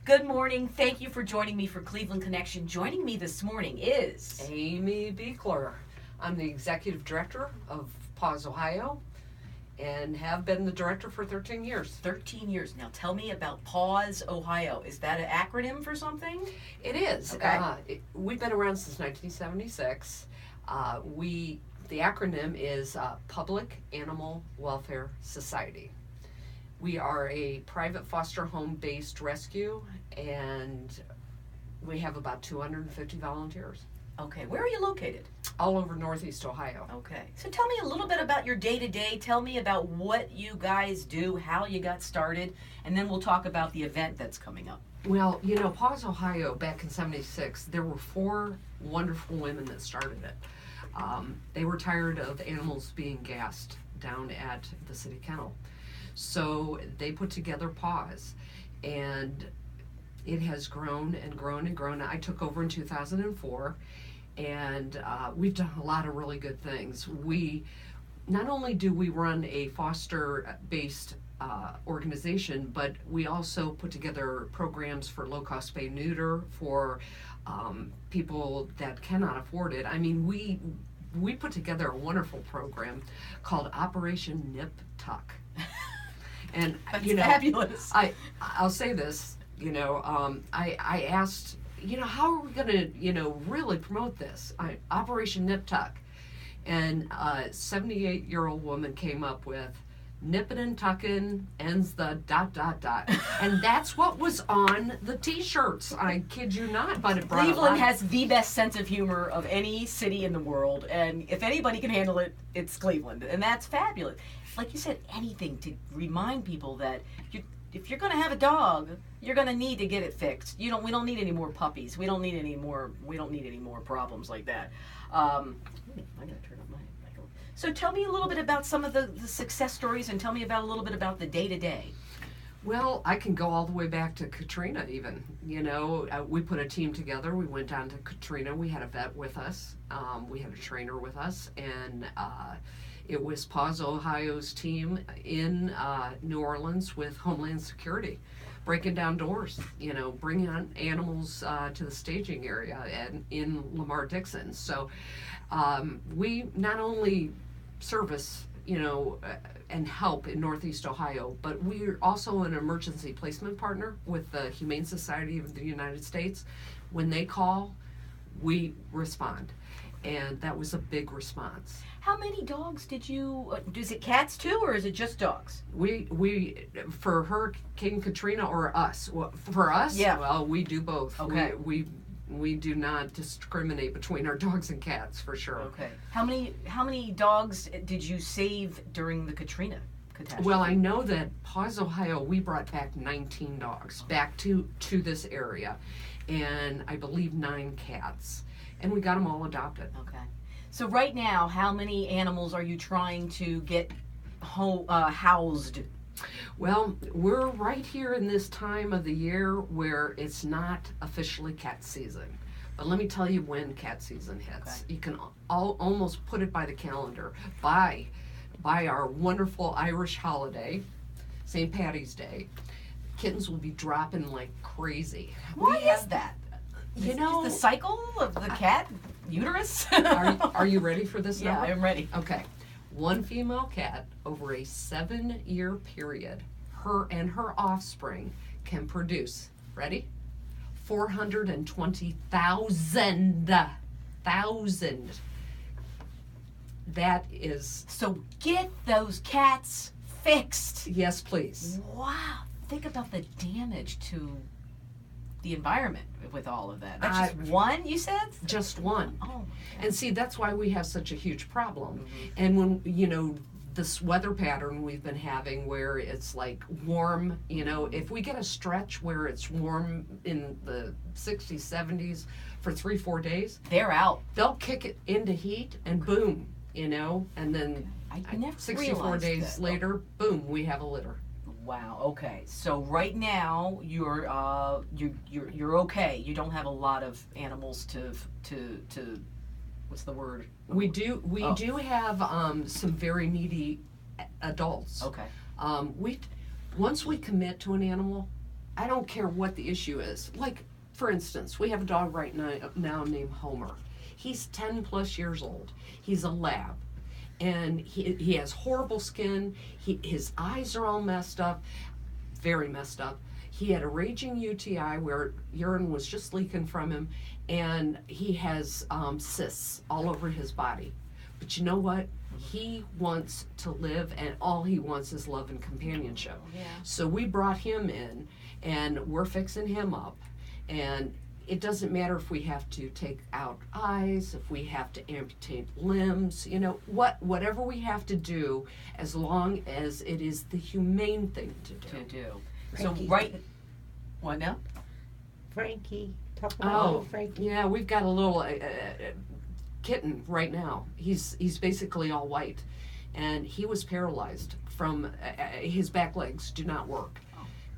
Good morning. Thank you for joining me for Cleveland Connection. Joining me this morning is Amy Beichler. I'm the executive director of PAWS Ohio and have been the director for 13 years. 13 years. Now tell me about PAWS Ohio. Is that an acronym for something? It is. Okay. We've been around since 1976. The acronym is Public Animal Welfare Society. We are a private foster home based rescue, and we have about 250 volunteers. Okay. Where are you located? All over Northeast Ohio. Okay. So tell me a little bit about your day-to-day. Tell me about what you guys do, how you got started, and then we'll talk about the event that's coming up. Well, PAWS Ohio back in '76, there were 4 wonderful women that started it. They were tired of animals being gassed down at the city kennel. So they put together PAWS, and it has grown and grown and grown. I took over in 2004, and we've done a lot of really good things. Not only do we run a foster-based organization, but we also put together programs for low-cost spay-neuter for people that cannot afford it. I mean, we put together a wonderful program called Operation Nip Tuck. And That's fabulous. I'll say this, I asked, how are we going to, really promote this? Operation Nip Tuck. And a 78-year-old woman came up with, nippin' and tuckin' ends the ... And that's what was on the t-shirts. I kid you not, but it brought Cleveland has the best sense of humor of any city in the world, and if anybody can handle it, it's Cleveland, and that's fabulous. Like you said, anything to remind people that if you're going to have a dog, you're going to need to get it fixed. We don't need any more puppies. We don't need any more problems like that. I'm going to turn up my microphone. So tell me a little bit about some of the success stories, and tell me about a little bit about the day-to-day. Well, I can go all the way back to Katrina even. We put a team together. We went down to Katrina. We had a vet with us. We had a trainer with us, and it was PAWS Ohio's team in New Orleans with Homeland Security, breaking down doors, bringing on animals to the staging area and in Lamar-Dixon. So we not only service, and help in Northeast Ohio, but we're also an emergency placement partner with the Humane Society of the United States. When they call, we respond. And that was a big response. How many dogs did you, is it cats too, or is it just dogs? We for Hurricane Katrina or us? Well, for us, yeah. Well, we do both. Okay. We do not discriminate between our dogs and cats, for sure. Okay. How many dogs did you save during the Katrina catastrophe? Well, I know that PAWS Ohio, we brought back 19 dogs back to this area, and I believe 9 cats. And we got them all adopted. Okay. So right now, how many animals are you trying to get housed? Well, we're right here in this time of the year where it's not officially cat season. But let me tell you when cat season hits. Okay. You can almost put it by the calendar. By our wonderful Irish holiday, St. Patty's Day, kittens will be dropping like crazy. Why is that? The cycle of the cat uterus? Are you ready for this number? Yeah, I'm ready. Okay. One female cat over a 7-year period, her and her offspring can produce, ready? 420,000. That is... So get those cats fixed. Yes, please. Wow. Think about the damage to the environment with all of that. That's just one, you said? Just one. Oh, my God. And see, that's why we have such a huge problem. Mm-hmm. And when, this weather pattern we've been having where it's like warm, if we get a stretch where it's warm in the 60s, 70s for 3-4 days, they're out. They'll kick it into heat and boom, and then I never 64 days that. later, boom, we have a litter. Wow. Okay. So right now you're okay. You don't have a lot of animals to what's the word? We do have some very needy adults. Okay. Once we commit to an animal, I don't care what the issue is. Like, for instance, we have a dog right now named Homer. He's 10 plus years old. He's a lab. And he has horrible skin. His eyes are all messed up, very messed up. He had a raging UTI where urine was just leaking from him, and he has cysts all over his body. But you know what? He wants to live, and all he wants is love and companionship. Yeah. So we brought him in, and we're fixing him up. And it doesn't matter if we have to take out eyes, if we have to amputate limbs, whatever we have to do, as long as it is the humane thing to do. Frankie. So what now? Frankie. Talk about Frankie. Yeah, we've got a little kitten right now. He's basically all white, and he was paralyzed from his back legs do not work,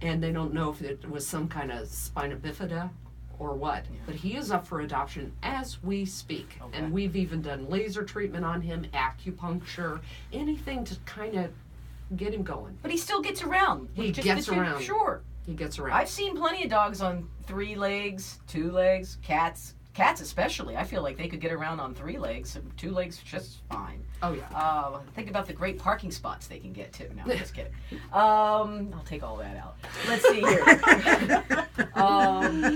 and they don't know if it was some kind of spina bifida or what. Yeah. But he is up for adoption as we speak, Okay. and we've even done laser treatment on him, acupuncture, anything to kind of get him going. But he still gets around. He with just gets the two. around. Sure. He gets around. I've seen plenty of dogs on 3 legs, 2 legs, cats especially. I feel like they could get around on 3 legs, 2 legs just fine. Oh yeah. Think about the great parking spots they can get too. No, I'm just kidding. I'll take all that out. Let's see here.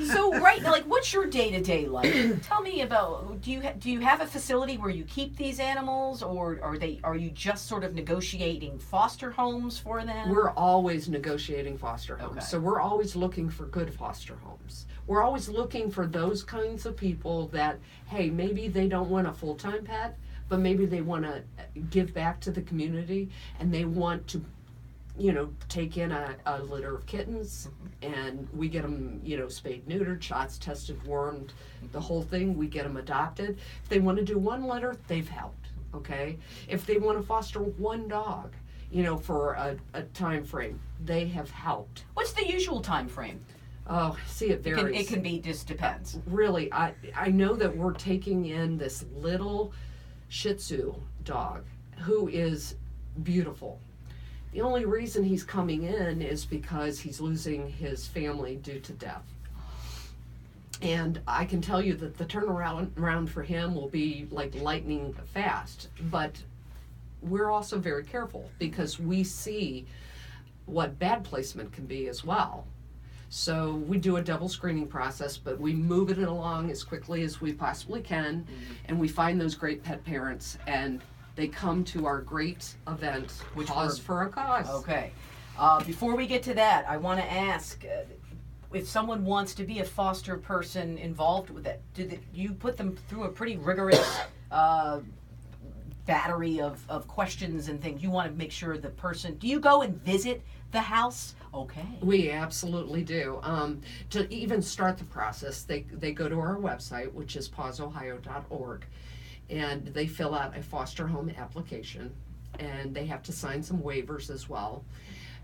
So right, like, what's your day-to-day like? Tell me about. Do you have a facility where you keep these animals, or are you just sort of negotiating foster homes for them? We're always negotiating foster homes. Okay. So we're always looking for good foster homes. We're always looking for those kinds of people that, hey, maybe they don't want a full-time pet, but maybe they want to give back to the community, and they want to, take in a litter of kittens, and we get them, spayed, neutered, shots, tested, wormed, the whole thing. We get them adopted. If they want to do 1 litter, they've helped, okay? If they want to foster 1 dog, for a time frame, they have helped. What's the usual time frame? Oh, see, it varies. It can be, just depends. Really, I know that we're taking in this little Shih Tzu dog who is beautiful. The only reason he's coming in is because he's losing his family due to death. And I can tell you that the turnaround for him will be like lightning fast. But we're also very careful because we see what bad placement can be as well. So we do a double screening process, but we move it along as quickly as we possibly can, and we find those great pet parents, and they come to our great event, Pause for a Cause. Okay. Before we get to that, I want to ask, if someone wants to be a foster person involved with it, you put them through a pretty rigorous battery of questions and things? You want to make sure the person, do you go and visit the house? Okay. We absolutely do. To even start the process, they go to our website, which is pawsohio.org, and they fill out a foster home application, and they have to sign some waivers as well.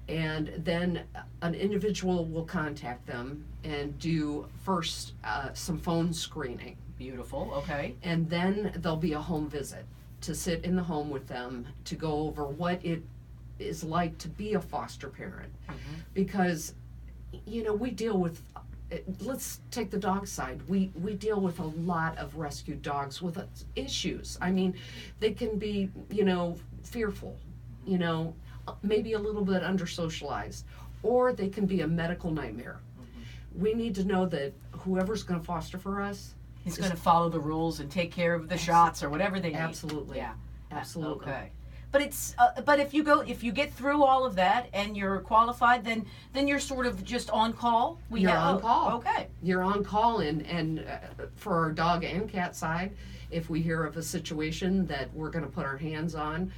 And then an individual will contact them and do first some phone screening. Beautiful. Okay. And then there'll be a home visit to sit in the home with them to go over what it is like to be a foster parent. Mm-hmm. Because, we deal with, let's take the dog side. We deal with a lot of rescued dogs with issues. I mean, they can be, fearful, maybe a little bit under-socialized, or they can be a medical nightmare. Mm-hmm. We need to know that whoever's going to foster for us, he's going to follow the rules and take care of the shots or whatever they need. Absolutely. Yeah. Absolutely. Okay. But it's but if you get through all of that and you're qualified, then you're sort of just on call. You're on call. Okay. You're on call, and for our dog and cat side, if we hear of a situation that we're going to put our hands on,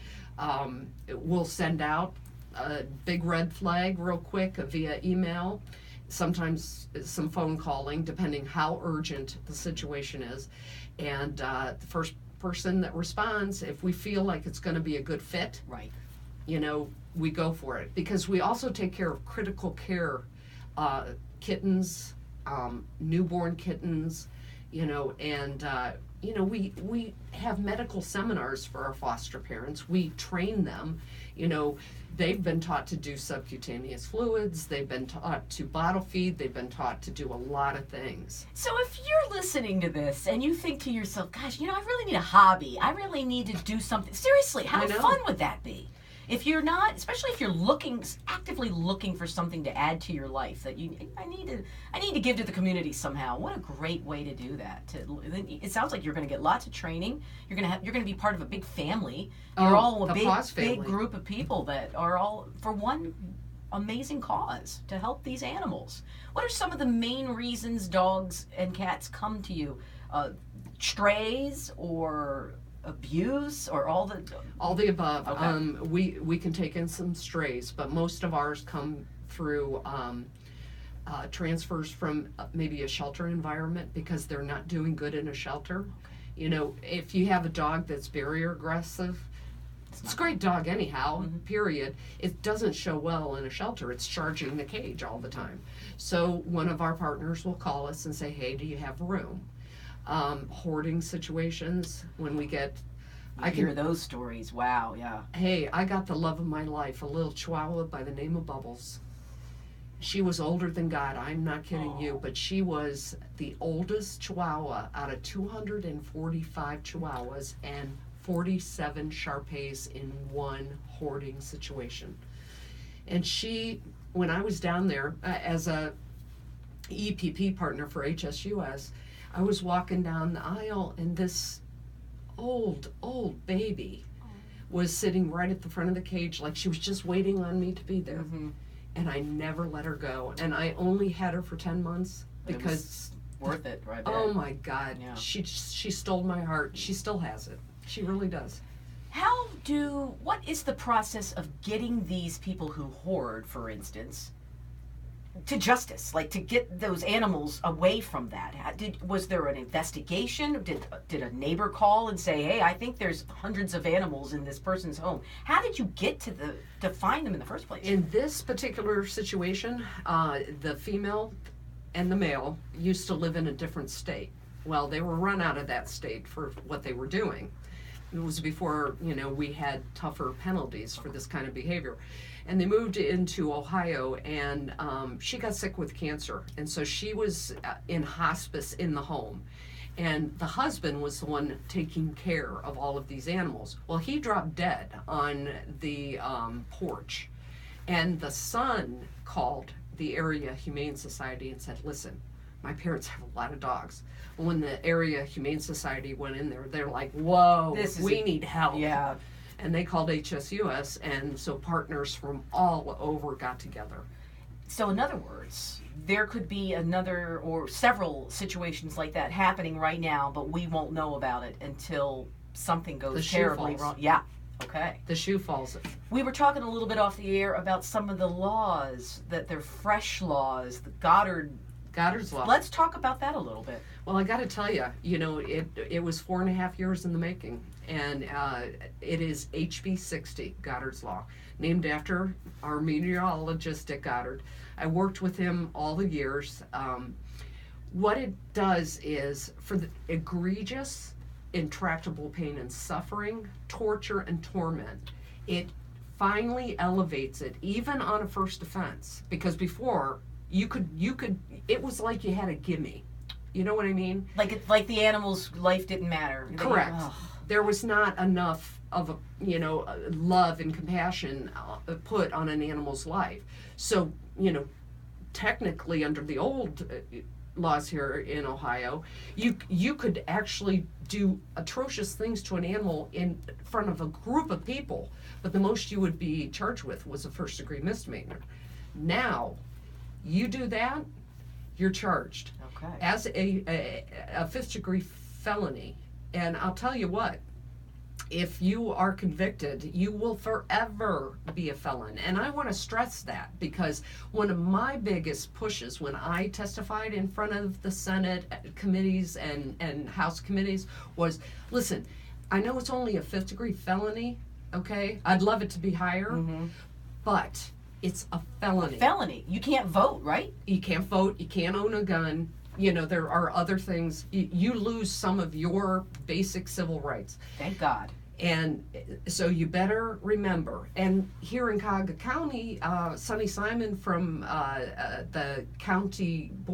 we'll send out a big red flag real quick via email. Sometimes some phone calling, depending how urgent the situation is, and the first person that responds, if we feel like it's going to be a good fit, right, we go for it, because we also take care of critical care kittens, newborn kittens, and we have medical seminars for our foster parents. We train them. They've been taught to do subcutaneous fluids. They've been taught to bottle feed. They've been taught to do a lot of things. So if you're listening to this and you think to yourself, gosh, I really need a hobby. I really need to do something. Seriously, how fun would that be? If you're not, especially if you're actively looking for something to add to your life that I need to give to the community somehow. What a great way to do that. It sounds like you're going to get lots of training. You're going to be part of a big family. You're all a big group of people that are all for one amazing cause to help these animals. What are some of the main reasons dogs and cats come to you? Strays or abuse or all the above. Okay. We can take in some strays, but most of ours come through transfers from maybe a shelter environment because they're not doing good in a shelter. Okay. If you have a dog that's barrier aggressive, it's a great dog anyhow, period. It doesn't show well in a shelter. It's charging the cage all the time. So one of our partners will call us and say, hey, do you have room? Hoarding situations when we get I hear those stories. Wow, yeah. Hey, I got the love of my life, a little chihuahua by the name of Bubbles. She was older than God, I'm not kidding you, but she was the oldest chihuahua out of 245 chihuahuas and 47 Shar-Peis in one hoarding situation. And when I was down there as a EPP partner for HSUS, I was walking down the aisle and this old baby was sitting right at the front of the cage like she was just waiting on me to be there. Mm-hmm. And I never let her go. And I only had her for 10 months because... worth it, right? Oh my God. Yeah. She stole my heart. She still has it. She really does. What is the process of getting these people who hoard, for instance, to justice, like to get those animals away from that? Was there an investigation? Did a neighbor call and say, hey, I think there's hundreds of animals in this person's home? How did you get to find them in the first place? In this particular situation, the female and the male used to live in a different state. Well, they were run out of that state for what they were doing. It was before, we had tougher penalties for this kind of behavior. And they moved into Ohio, and she got sick with cancer. And so she was in hospice in the home. And the husband was the one taking care of all of these animals. Well, he dropped dead on the porch. And the son called the area Humane Society and said, listen, my parents have a lot of dogs. When the area Humane Society went in there, they're like, whoa, we need help. Yeah. And they called HSUS, and so partners from all over got together. So in other words, there could be another or several situations like that happening right now, but we won't know about it until something goes terribly wrong. Yeah. Okay. The shoe falls. We were talking a little bit off the air about some of the laws, that they're fresh laws, the Goddard's law. Let's talk about that a little bit. Well, I got to tell you, it was 4.5 years in the making, and it is HB 60, Goddard's law, named after our meteorologist at Goddard. I worked with him all the years. What it does is, for the egregious, intractable pain and suffering, torture and torment, it finally elevates it, even on a first offense, because before you could it was like you had a gimme. You know what I mean? Like the animal's life didn't matter. Correct. There was not enough of a love and compassion put on an animal's life. So technically under the old laws here in Ohio, you could actually do atrocious things to an animal in front of a group of people, but the most you would be charged with was a first-degree misdemeanor. Now, you do that, you're charged as a fifth-degree felony. And I'll tell you what, if you are convicted, you will forever be a felon. And I want to stress that, because one of my biggest pushes when I testified in front of the Senate committees and House committees was, listen, I know it's only a fifth-degree felony, okay? I'd love it to be higher, but it's a felony. A felony. You can't vote, right? You can't vote. You can't own a gun. there are other things. You lose some of your basic civil rights. Thank God. And so you better remember. And here in Cuyahoga County, Sonny Simon from the county board